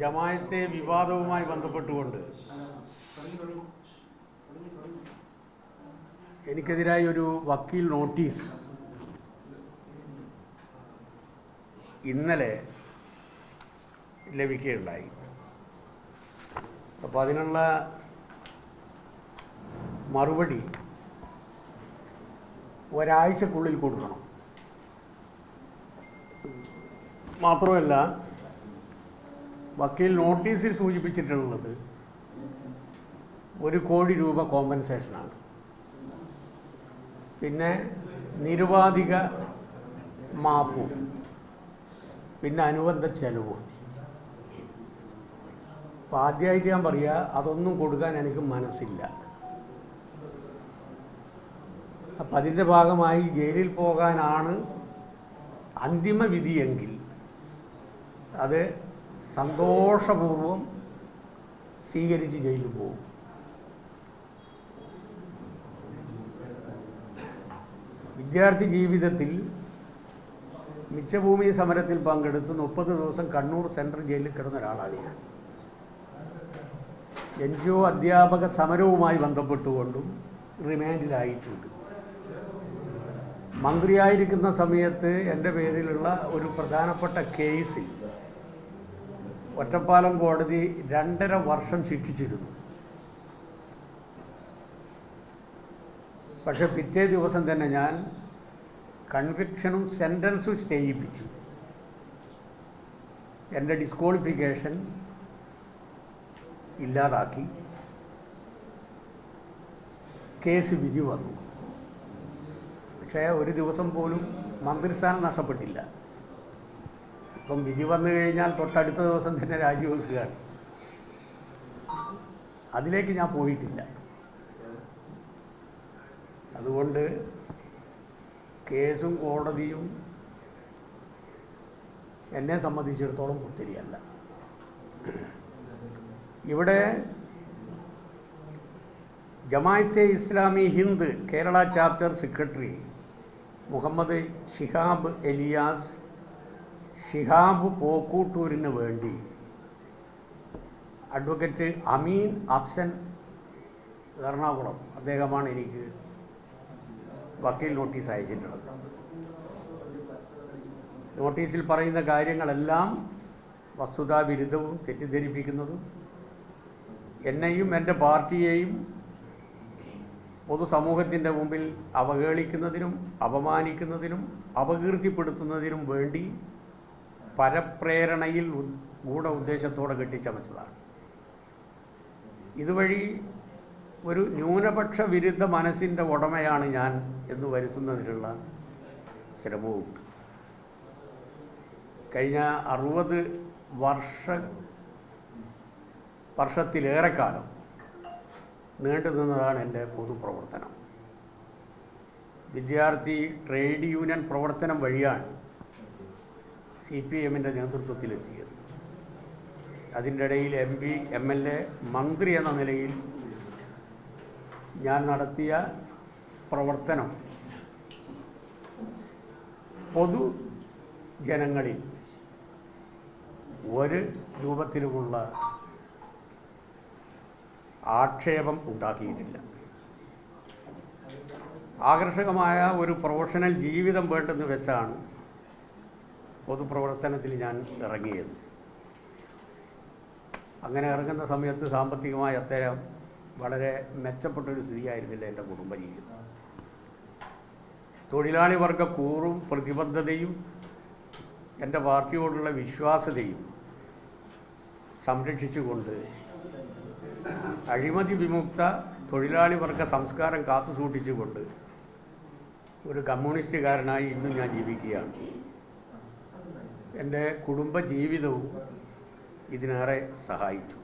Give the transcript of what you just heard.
ജമാഅത്തെ വിവാദവുമായി ബന്ധപ്പെട്ടുകൊണ്ട് എനിക്കെതിരായി ഒരു വക്കീൽ നോട്ടീസ് ഇന്നലെ ലഭിക്കുകയുണ്ടായി. അപ്പോൾ അതിനുള്ള മറുപടി ഒരാഴ്ചക്കുള്ളിൽ കൊടുക്കണം. മാത്രമല്ല, വക്കീൽ നോട്ടീസിൽ സൂചിപ്പിച്ചിട്ടുള്ളത് 1 കോടി രൂപ കോമ്പൻസേഷനാണ്. പിന്നെ നിരുപാധിക മാപ്പും പിന്നെ അനുബന്ധ ചെലവും. അപ്പോൾ ആദ്യമായിട്ട് ഞാൻ പറയുക, അതൊന്നും കൊടുക്കാൻ എനിക്ക് മനസ്സില്ല. അപ്പം അതിൻ്റെ ഭാഗമായി ജയിലിൽ പോകാനാണ് അന്തിമ വിധിയെങ്കിൽ അത് സന്തോഷപൂർവം സ്വീകരിച്ച് ജയിലിൽ പോകും. വിദ്യാർത്ഥി ജീവിതത്തിൽ മിച്ചഭൂമി സമരത്തിൽ പങ്കെടുത്ത് 30 ദിവസം കണ്ണൂർ സെൻട്രൽ ജയിലിൽ കിടന്ന ഒരാളാണ് ഞാൻ. NGO അധ്യാപക സമരവുമായി ബന്ധപ്പെട്ടുകൊണ്ടും റിമാൻഡിലായിട്ടുണ്ട്. മന്ത്രിയായിരിക്കുന്ന സമയത്ത് എൻ്റെ പേരിലുള്ള ഒരു പ്രധാനപ്പെട്ട കേസിൽ ഒറ്റപ്പാലം കോടതി 2.5 വർഷം ശിക്ഷിച്ചിരുന്നു. പക്ഷെ പിറ്റേ ദിവസം തന്നെ ഞാൻ കൺവിക്ഷനും സെൻറ്റൻസും സ്റ്റേ ചെയ്യിപ്പിച്ചു. എൻ്റെ ഡിസ്ക്വാളിഫിക്കേഷൻ ഇല്ലാതാക്കി. കേസ് വിധി വന്നു. പക്ഷേ ഒരു ദിവസം പോലും മന്ത്രിസ്ഥാനം നഷ്ടപ്പെട്ടില്ല. ഇപ്പം വിധി വന്നു കഴിഞ്ഞാൽ തൊട്ടടുത്ത ദിവസം തന്നെ രാജിവെക്കുകയാണ്. അതിലേക്ക് ഞാൻ പോയിട്ടില്ല. അതുകൊണ്ട് കേസും കോടതിയും എന്നെ സംബന്ധിച്ചിടത്തോളം പുത്തിരിയല്ല. ഇവിടെ ജമാഅത്തെ ഇസ്ലാമി ഹിന്ദ് കേരള ചാപ്റ്റർ സെക്രട്ടറി മുഹമ്മദ് ഷിഹാബ് എലിയാസ് ഷിഹാബ് പോക്കൂട്ടൂരിന് വേണ്ടി അഡ്വക്കേറ്റ് അമീൻ അഫ്സൻ എറണാകുളം, അദ്ദേഹമാണ് എനിക്ക് വക്കീൽ നോട്ടീസ് അയച്ചിട്ടുള്ളത്. നോട്ടീസിൽ പറയുന്ന കാര്യങ്ങളെല്ലാം വസ്തുതാവിരുദ്ധവും തെറ്റിദ്ധരിപ്പിക്കുന്നതും എന്നെയും എൻ്റെ പാർട്ടിയെയും പൊതുസമൂഹത്തിൻ്റെ മുമ്പിൽ അവഹേളിക്കുന്നതിനും അപമാനിക്കുന്നതിനും അപകീർത്തിപ്പെടുത്തുന്നതിനും വേണ്ടി പരപ്രേരണയിൽ ഗൂഢ ഉദ്ദേശത്തോടെ കെട്ടിച്ചമച്ചതാണ്. ഇതുവഴി ഒരു ന്യൂനപക്ഷ വിരുദ്ധ മനസ്സിൻ്റെ ഉടമയാണ് ഞാൻ എന്ന് വരുത്തുന്നതിനുള്ള ശ്രമവുമുണ്ട്. കഴിഞ്ഞ 60 വർഷത്തിലേറെക്കാലം നീണ്ടു നിന്നതാണ് എൻ്റെ പൊതുപ്രവർത്തനം. വിദ്യാർത്ഥി ട്രേഡ് യൂണിയൻ പ്രവർത്തനം വഴിയാണ് CPM-ൻ്റെ നേതൃത്വത്തിലെത്തിയത്. അതിൻ്റെ ഇടയിൽ MP, MLA, മന്ത്രി എന്ന നിലയിൽ ഞാൻ നടത്തിയ പ്രവർത്തനം പൊതുജനങ്ങളിൽ ഒരു രൂപത്തിലുമുള്ള ആക്ഷേപം ഉണ്ടാക്കിയിട്ടില്ല. ആകർഷകമായ ഒരു പ്രൊഫഷണൽ ജീവിതം വേണ്ടെന്ന് വെച്ചാണ് പൊതുപ്രവർത്തനത്തിൽ ഞാൻ ഇറങ്ങിയത്. അങ്ങനെ ഇറങ്ങുന്ന സമയത്ത് സാമ്പത്തികമായി അത്തരം വളരെ മെച്ചപ്പെട്ടൊരു സ്ഥിതിയായിരുന്നില്ല എൻ്റെ കുടുംബജീവിതം. തൊഴിലാളി വർഗ കൂറും പ്രതിബദ്ധതയും എൻ്റെ പാർട്ടിയോടുള്ള വിശ്വാസ്യതയും സംരക്ഷിച്ചുകൊണ്ട് അഴിമതി വിമുക്ത തൊഴിലാളി വർഗ സംസ്കാരം കാത്തുസൂക്ഷിച്ചുകൊണ്ട് ഒരു കമ്മ്യൂണിസ്റ്റുകാരനായി ഇന്നും ഞാൻ ജീവിക്കുകയാണ്. എൻ്റെ കുടുംബജീവിതവും ഇതിനേറെ സഹായിച്ചു.